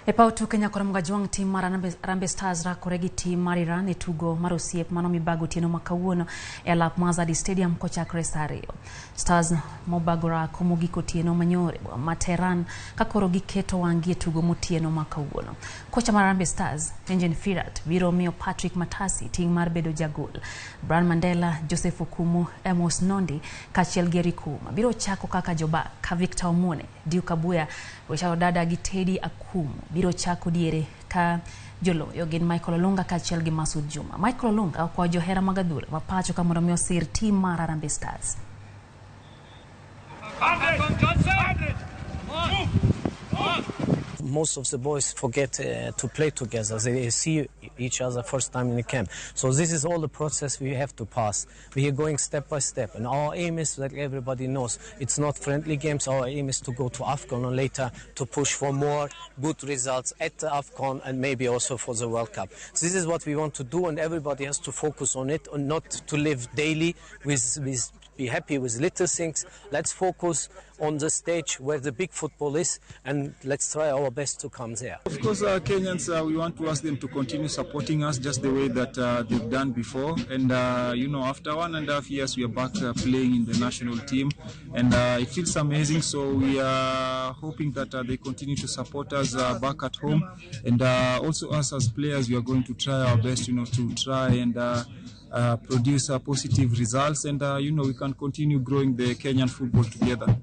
Epau Kenya Ramogi juang tim mar Harambee Stars rakoregi tim mar Iran tugo mar osiep mano mibago tieno makawuono e lap Mazadi Stadium kochakre saa 2. Stars mobagora komo giko tieno manyore ma Tehran kakoro giketo wangi tugo motieno makawuono. Kocha mar Harambee Stars Engine Firat biro miyo Patrick Matasi ting mar bedo jagol. Brian Mandela, Joseph Okumu, Amos Nondi kachiel Geri Kuma biro chako kaka joba ka Victor Omone, Duke Abuya, Wechao Dada Gitedi Akumu biro chako diere ka joloyo gin Michael Olunga kachiel gi Masud Juma. Michael Olunga okwayo johera mag adhula mapacho ka mondo mi osir tim mar Harambee Stars. Most of the boys forget to play together. They see each other first time in the camp. So this is all the process we have to pass. We are going step by step. And our aim is that everybody knows it's not friendly games. Our aim is to go to AFCON and later to push for more good results at the AFCON and maybe also for the World Cup. So this is what we want to do, and everybody has to focus on it and not to live daily with be happy with little things. Let's focus on the stage where the big football is, and let's try our best to come there. Of course, Kenyans, we want to ask them to continue supporting us just the way that they've done before. And, after 1.5 years, we are back playing in the national team. And it feels amazing. So we are hoping that they continue to support us back at home. And also us as players, we are going to try our best, to try and produce positive results, and we can continue growing the Kenyan football together.